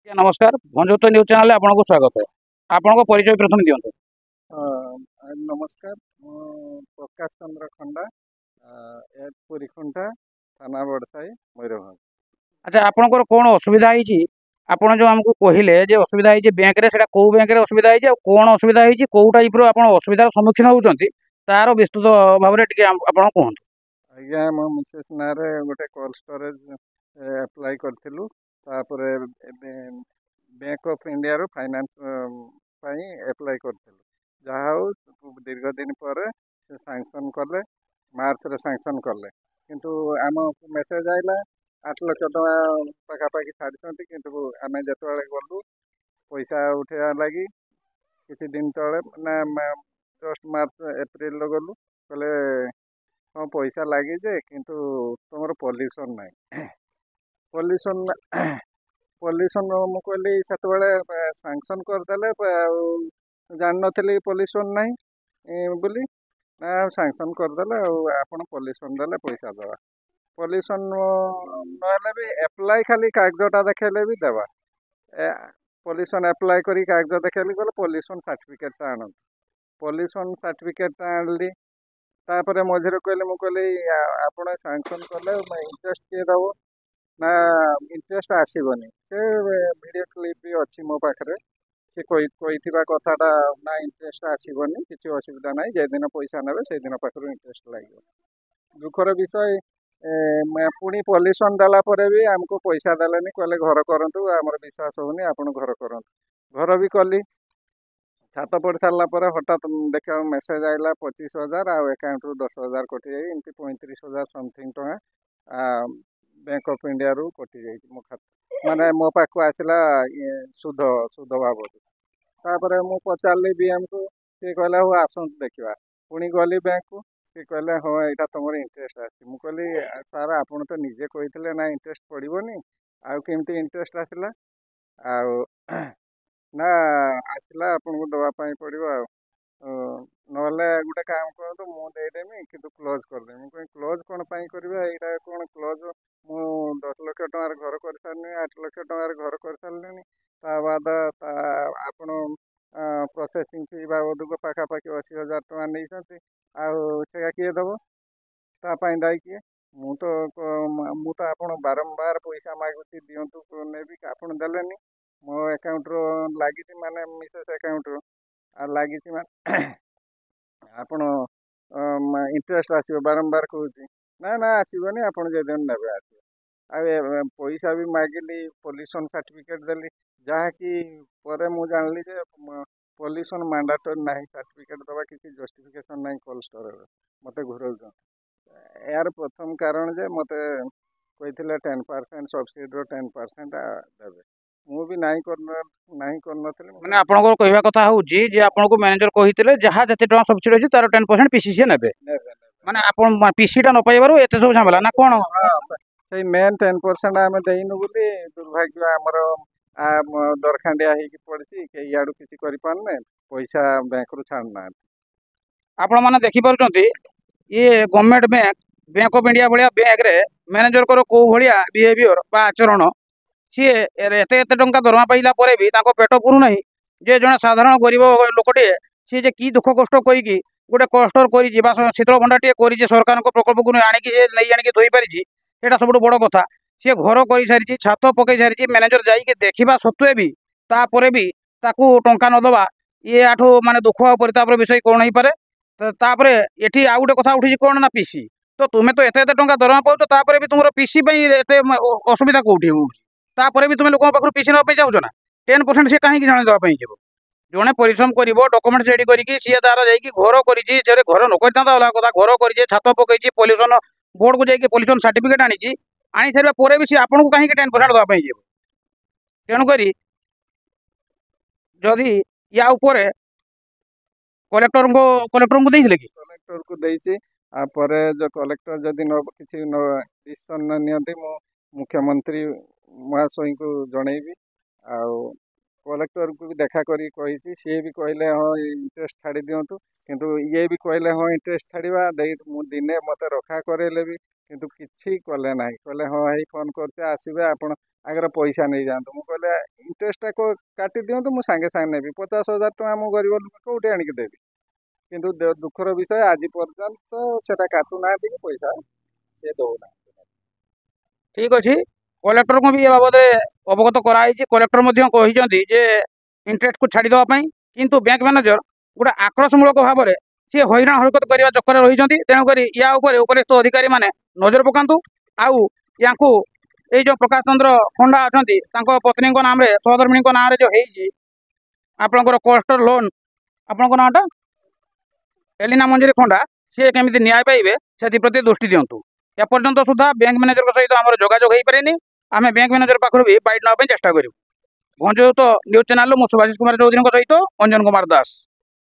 ଆଜ୍ଞା ନମସ୍କାର ଭଞ୍ଜତ୍ୱ ନ୍ୟୁଜ୍ ଚ୍ୟାନେଲରେ ଆପଣଙ୍କୁ ସ୍ୱାଗତ। ଆପଣଙ୍କ ପରିଚୟ ପ୍ରଥମେ ଦିଅନ୍ତୁ। ନମସ୍କାର, ମୁଁ ପ୍ରକାଶ ଚନ୍ଦ୍ର ଖଣ୍ଡା, ପୁରୀଖୁଣ୍ଟା, ଥାନା ବଡ଼ସାହି, ମୟୂରଭଞ୍ଜ। ଆଚ୍ଛା ଆପଣଙ୍କର କ'ଣ ଅସୁବିଧା ହେଇଛି? ଆପଣ ଯେଉଁ ଆମକୁ କହିଲେ ଯେ ଅସୁବିଧା ହେଇଛି ବ୍ୟାଙ୍କରେ, ସେଇଟା କେଉଁ ବ୍ୟାଙ୍କରେ ଅସୁବିଧା ହେଇଛି ଆଉ କ'ଣ ଅସୁବିଧା ହେଇଛି, କେଉଁ ଟାଇପ୍ର ଆପଣ ଅସୁବିଧାର ସମ୍ମୁଖୀନ ହେଉଛନ୍ତି, ତାର ବିସ୍ତୃତ ଭାବରେ ଟିକେ ଆପଣ କୁହନ୍ତୁ। ଆଜ୍ଞା, ମୋ ମିସେସ୍ ନାଁରେ ଗୋଟେ କୋଲ୍ଡ ଷ୍ଟୋରେଜ୍ ଆପ୍ଲାଏ କରିଥିଲୁ। ତାପରେ ଏବେ ବ୍ୟାଙ୍କ ଅଫ୍ ଇଣ୍ଡିଆରୁ ଫାଇନାନ୍ସ ପାଇଁ ଆପ୍ଲାଏ କରିଥିଲୁ। ଯାହା ହଉ ଦୀର୍ଘ ଦିନ ପରେ ସେ ସାଙ୍କସନ୍ କଲେ, ମାର୍ଚ୍ଚରେ ସାଙ୍କସନ୍ କଲେ। କିନ୍ତୁ ଆମକୁ ମେସେଜ୍ ଆସିଲା 8 ଲକ୍ଷ ଟଙ୍କା ପାଖାପାଖି ଛାଡ଼ିଛନ୍ତି। କିନ୍ତୁ ଆମେ ଯେତେବେଳେ ଗଲୁ ପଇସା ଉଠାଇବା ଲାଗି କିଛି ଦିନ ତଳେ ମାନେ ଜଷ୍ଟ ମାର୍ଚ୍ଚ ଏପ୍ରିଲରେ ଗଲୁ, କହିଲେ ହଁ ପଇସା ଲାଗିଛେ କିନ୍ତୁ ତୁମର ପଲ୍ୟୁସନ୍ ନାହିଁ। ପଲ୍ୟୁସନ୍ ମୁଁ କହିଲି ସେତେବେଳେ ସାଙ୍କସନ୍ କରିଦେଲେ, ଆଉ ଜାଣିନଥିଲି ପଲ୍ୟୁସନ୍ ନାହିଁ ବୋଲି। ନା ସାଙ୍କସନ୍ କରିଦେଲେ, ଆଉ ଆପଣ ପଲ୍ୟୁସନ୍ ଦେଲେ ପଇସା ଦେବା। ପଲ୍ୟୁସନ୍ ନହେଲେ ବି ଆପ୍ଲାଏ ଖାଲି କାଗଜଟା ଦେଖେଇଲେ ବି ଦେବା। ପଲ୍ୟୁସନ୍ ଆପ୍ଲାଏ କରି କାଗଜ ଦେଖେଇଲି, କହିଲେ ପଲ୍ୟୁସନ୍ ସାର୍ଟିଫିକେଟ୍ଟା ଆଣନ୍ତୁ। ପଲ୍ୟୁସନ୍ ସାର୍ଟିଫିକେଟ୍ଟା ଆଣିଲି। ତାପରେ ମଝିରେ ମୁଁ କହିଲି ଆପଣ ସାଙ୍କସନ୍ କଲେ ଇଣ୍ଟରେଷ୍ଟ କିଏ ଦେବ? ନା ଇଣ୍ଟରେଷ୍ଟ ଆସିବନି। ସେ ଭିଡ଼ିଓ କ୍ଲିପ୍ ବି ଅଛି ମୋ ପାଖରେ। ସେ କହିଥିବା କଥାଟା, ନା ଇଣ୍ଟରେଷ୍ଟ ଆସିବନି, କିଛି ଅସୁବିଧା ନାହିଁ, ଯେଦିନ ପଇସା ନେବେ ସେଇଦିନ ପାଖରୁ ଇଣ୍ଟରେଷ୍ଟ ଲାଗିବ। ଦୁଃଖର ବିଷୟ, ପୁଣି ପଲ୍ୟୁସନ୍ ଦେଲା ପରେ ବି ଆମକୁ ପଇସା ଦେଲେନି। କହିଲେ ଘର କରନ୍ତୁ, ଆମର ବିଶ୍ୱାସ ହେଉନି, ଆପଣ ଘର କରନ୍ତୁ। ଘର ବି କଲି। ଛାତ ପଡ଼ି ସାରିଲା ପରେ ହଠାତ୍ ଦେଖିବାକୁ ମେସେଜ୍ ଆସିଲା 25,000, ଆଉ ଆକାଉଣ୍ଟରୁ 10,000 କଟିଯାଇ ଏମିତି 35,000 ସମଥିଙ୍ଗ ଟଙ୍କା ବ୍ୟାଙ୍କ ଅଫ୍ ଇଣ୍ଡିଆରୁ କଟିଯାଇଛି ମୋ ଖାତା, ମାନେ ମୋ ପାଖକୁ ଆସିଲା ସୁଧ ବାବଦ। ତାପରେ ମୁଁ ପଚାରିଲି ବିଏମ୍କୁ, ସିଏ କହିଲା ହଉ ଆସନ୍ତୁ ଦେଖିବା। ପୁଣି ଗଲି ବ୍ୟାଙ୍କକୁ, ସିଏ କହିଲେ ହଁ ଏଇଟା ତୁମର ଇଣ୍ଟରେଷ୍ଟ ଆସିଛି। ମୁଁ କହିଲି ସାର୍ ଆପଣ ତ ନିଜେ କହିଥିଲେ ନା ଇଣ୍ଟରେଷ୍ଟ ପଡ଼ିବନି, ଆଉ କେମିତି ଇଣ୍ଟରେଷ୍ଟ ଆସିଲା? ଆଉ ନା ଆସିଲା, ଆପଣଙ୍କୁ ଦେବା ପାଇଁ ପଡ଼ିବ। ଆଉ ନହେଲେ ଗୋଟେ କାମ କରନ୍ତୁ, ମୁଁ ଦେଇଦେମି କିନ୍ତୁ କ୍ଲୋଜ୍ କରିଦେମି। ମୁଁ କହିଲି କ୍ଲୋଜ୍ କ'ଣ ପାଇଁ କରିବେ? ଏଇଟା କ'ଣ କ୍ଲୋଜ୍? ମୁଁ 10 ଲକ୍ଷ ଟଙ୍କାର ଘର କରିସାରିଲିଣି, 8 ଲକ୍ଷ ଟଙ୍କାର ଘର କରିସାରିଲିଣି। ତା ବାଦ ଆପଣ ପ୍ରୋସେସିଂ ଫି ବାବଦକୁ ପାଖାପାଖି 80,000 ଟଙ୍କା ନେଇଛନ୍ତି। ଆଉ ସେଇଟା କିଏ ଦେବ? ତା ପାଇଁ ଦାୟୀ କିଏ? ମୁଁ ତ ଆପଣ ବାରମ୍ବାର ପଇସା ମାଗୁଛି, ଦିଅନ୍ତୁ ନେବି, ଆପଣ ଦେଲେନି। ମୋ ଆକାଉଣ୍ଟରୁ ଲାଗିଛି, ମାନେ ମିସେସ୍ ଆକାଉଣ୍ଟରୁ ଆଉ ଲାଗିଛି, ମାନେ ଆପଣ ଇଣ୍ଟରେଷ୍ଟ ଆସିବ ବାରମ୍ବାର କହୁଛି। ନା ଆସିବନି, ଆପଣ ଯେଦିନ ନେବେ ଆସିବ। ଆଉ ପଇସା ବି ମାଗିଲି, ପଲ୍ୟୁସନ୍ ସାର୍ଟିଫିକେଟ୍ ଦେଲି, ଯାହାକି ପରେ ମୁଁ ଜାଣିଲି ଯେ ପଲ୍ୟୁସନ୍ ମାଣ୍ଡାଟୋରୀ ନାହିଁ, ସାର୍ଟିଫିକେଟ୍ ଦେବା କିଛି ଜଷ୍ଟିଫିକେସନ୍ ନାହିଁ। କୋଲ୍ଡ ଷ୍ଟୋରେଜ୍ ମୋତେ ଘୁରଉଛନ୍ତି। ଏହାର ପ୍ରଥମ କାରଣ ଯେ ମୋତେ କହିଥିଲେ 10% ସବସିଡ଼ିର 10% ଦେବେ। ମୁଁ ବି ନାହିଁ କରିନଥିଲି। ମାନେ ଆପଣଙ୍କର କହିବା କଥା ହେଉଛି ଯେ ଆପଣଙ୍କୁ ମ୍ୟାନେଜର କହିଥିଲେ ଯାହା ଯେତେ ଟଙ୍କା ସବସିଡି ଅଛି ତାର 10% ପିସି ସିଏ ନେବେ। ମାନେ ଆପଣ ପିସିଟା ନ ପାଇବାରୁ ଏତେ ସବୁ ଝାମେଲା ନା କ'ଣ? ସେଇ ମେନ୍ 10% ଆମେ ଦେଇନୁ ବୋଲି ଦୁର୍ଭାଗ୍ୟ ଆମର ଦରଖାଣ୍ଡିଆ ହେଇକି ପଡ଼ିଛି। କେହି ଇଆଡ଼ୁ କିଛି କରିପାରୁନେ, ପଇସା ବ୍ୟାଙ୍କରୁ ଛାଡ଼ୁନାହାନ୍ତି। ଆପଣମାନେ ଦେଖିପାରୁଛନ୍ତି, ଇଏ ଗଭର୍ଣ୍ଣମେଣ୍ଟ ବ୍ୟାଙ୍କ ଅଫ୍ ଇଣ୍ଡିଆ ଭଳିଆ ବ୍ୟାଙ୍କରେ ମ୍ୟାନେଜରଙ୍କର କେଉଁ ଭଳିଆ ବିହେଭିଅର ବା ଆଚରଣ। ସିଏ ଏତେ ଟଙ୍କା ଦରମା ପାଇଲା ପରେ ବି ତାଙ୍କ ପେଟ ପୁରୁନାହିଁ। ଯେ ଜଣେ ସାଧାରଣ ଗରିବ ଲୋକଟିଏ, ସିଏ ଯେ କି ଦୁଃଖ କଷ୍ଟ କରିକି ଗୋଟେ କଷ୍ଟର କରିଛି ବା ଶୀତଳ ଭଣ୍ଡାରଟିଏ କରିଛି, ସରକାରଙ୍କ ପ୍ରକଳ୍ପକୁ ଆଣିକି ଆଣିକି ଧୋଇ ପାରିଛି, ସେଇଟା ସବୁଠୁ ବଡ଼ କଥା। ସିଏ ଘର କରିସାରିଛି, ଛାତ ପକାଇ ସାରିଛି, ମ୍ୟାନେଜର ଯାଇକି ଦେଖିବା ସତ୍ତ୍ୱେ ବି ତାପରେ ବି ତାକୁ ଟଙ୍କା ନ ଦେବା, ଇଏ ଆଠୁ ମାନେ ଦୁଃଖ ଆଉ ପରିତାପର ବିଷୟ କ'ଣ ହେଇପାରେ? ତାପରେ ଏଠି ଆଉ ଗୋଟେ କଥା ଉଠିଛି କ'ଣ ନା ପିସି। ତ ତୁମେ ତ ଏତେ ଟଙ୍କା ଦରମା ପାଉଛ, ତାପରେ ବି ତୁମର ପିସି ପାଇଁ ଏତେ ଅସୁବିଧା କେଉଁଠି ହେଉଛି? ତାପରେ ବି ତୁମେ ଲୋକଙ୍କ ପାଖରୁ ପିସି ନେବା ପାଇଁ ଚାହୁଁଛ ନା? 10% ସିଏ କାହିଁକି ଜଣେ ଦେବା ପାଇଁ ଯିବ? ଜଣେ ପରିଶ୍ରମ କରିବ, ଡକୁମେଣ୍ଟ ରେଡ଼ି କରିକି ସିଏ ତାର ଯାଇକି ଘର କରିଛି। ଯଦି ଘର ନ କରିଥାନ୍ତା ଅଲଗା କଥା, ଘର କରିଛି, ଛାତ ପକାଇଛି, ପଲ୍ୟୁସନ୍ ବୋର୍ଡ଼କୁ ଯାଇକି ପଲ୍ୟୁସନ୍ ସାର୍ଟିଫିକେଟ୍ ଆଣିଛି। ଆଣି ସାରିବା ପରେ ବି ସିଏ ଆପଣଙ୍କୁ କାହିଁକି 10% ଦେବା ପାଇଁ ଯିବ? ତେଣୁକରି ଯଦି ୟା ଉପରେ କଲେକ୍ଟରଙ୍କୁ ଦେଇଥିଲେ କି? କଲେକ୍ଟରକୁ ଦେଇଛି। ପରେ କଲେକ୍ଟର ଯଦି କିଛି ଡିସିସନ୍ ନ ନିଅନ୍ତି, ମୁଁ ମୁଖ୍ୟମନ୍ତ୍ରୀ ମହାଶୟଙ୍କୁ ଜଣେଇବି। ଆଉ କଲେକ୍ଟରକୁ ବି ଦେଖା କରି କହିଛି, ସିଏ ବି କହିଲେ ହଁ ଇଣ୍ଟରେଷ୍ଟ ଛାଡ଼ି ଦିଅନ୍ତୁ, କିନ୍ତୁ ଇଏ ବି କହିଲେ ହଁ ଇଣ୍ଟରେଷ୍ଟ ଛାଡ଼ିବା ମୁଁ ଦିନେ ମୋତେ ରଖା କରେଇଲେ ବି କିନ୍ତୁ କିଛି କଲେ ନାହିଁ। କହିଲେ ହଁ ଏଇ ଫୋନ୍ କରୁଛେ ଆସିବେ, ଆପଣ ଆଗରେ ପଇସା ନେଇଯାଆନ୍ତୁ। ମୁଁ କହିଲେ ଇଣ୍ଟରେଷ୍ଟଟା କାଟି ଦିଅନ୍ତୁ, ମୁଁ ସାଙ୍ଗେ ସାଙ୍ଗେ ନେବି। 50,000 ଟଙ୍କା ମୁଁ ଗରିବ ଲୋକ କୋଉଠି ଆଣିକି ଦେବି? କିନ୍ତୁ ଦୁଃଖର ବିଷୟ ଆଜି ପର୍ଯ୍ୟନ୍ତ ସେଟା କାଟୁନାହାନ୍ତି କି ପଇସା ସେ ଦଉନାହାନ୍ତି। ଠିକ୍ ଅଛି, କଲେକ୍ଟରଙ୍କୁ ବି ଏ ବାବଦରେ ଅବଗତ କରାଯାଇଛି। କଲେକ୍ଟର ମଧ୍ୟ କହିଛନ୍ତି ଯେ ଇଣ୍ଟରେଷ୍ଟକୁ ଛାଡ଼ି ଦେବା ପାଇଁ, କିନ୍ତୁ ବ୍ୟାଙ୍କ ମ୍ୟାନେଜର ଗୋଟେ ଆକ୍ରୋଶମୂଳକ ଭାବରେ ସିଏ ହଇରାଣ ହରକତ କରିବା ଚକ୍କରରେ ରହିଛନ୍ତି। ତେଣୁକରି ୟା ଉପରେ ଉପରିସ୍ଥ ଅଧିକାରୀମାନେ ନଜର ପକାନ୍ତୁ। ଆଉ ୟାଙ୍କୁ ଏଇ ଯେଉଁ ପ୍ରକାଶ ଚନ୍ଦ୍ର ଖଣ୍ଡା ଅଛନ୍ତି ତାଙ୍କ ପତ୍ନୀଙ୍କ ନାମରେ, ସହଧର୍ମିଣୀଙ୍କ ନାଁରେ ଯେଉଁ ହେଇଛି ଆପଣଙ୍କର କୋଷ୍ଟର ଲୋନ୍, ଆପଣଙ୍କ ନାଁଟା ଏଲିନା ମଞ୍ଜୁରୀ ଖଣ୍ଡା, ସିଏ କେମିତି ନ୍ୟାୟ ପାଇବେ ସେଥିପ୍ରତି ଦୃଷ୍ଟି ଦିଅନ୍ତୁ। ଏପର୍ଯ୍ୟନ୍ତ ସୁଦ୍ଧା ବ୍ୟାଙ୍କ ମ୍ୟାନେଜରଙ୍କ ସହିତ ଆମର ଯୋଗାଯୋଗ ହେଇପାରିନି। ଆମେ ବ୍ୟାଙ୍କ ମ୍ୟାନେଜର ପାଖରୁ ବି ବାଇଟ୍ ନେବା ପାଇଁ ଚେଷ୍ଟା କରିବୁ। ଭଞ୍ଜୟୁକ୍ତ ନ୍ୟୁଜ୍ ଚ୍ୟାନେଲରୁ ମୁଁ ସୁଭାଷିଷ କୁମାର ଚୌଧୁରୀଙ୍କ ସହିତ ଅଞ୍ଜନ କୁମାର ଦାସ।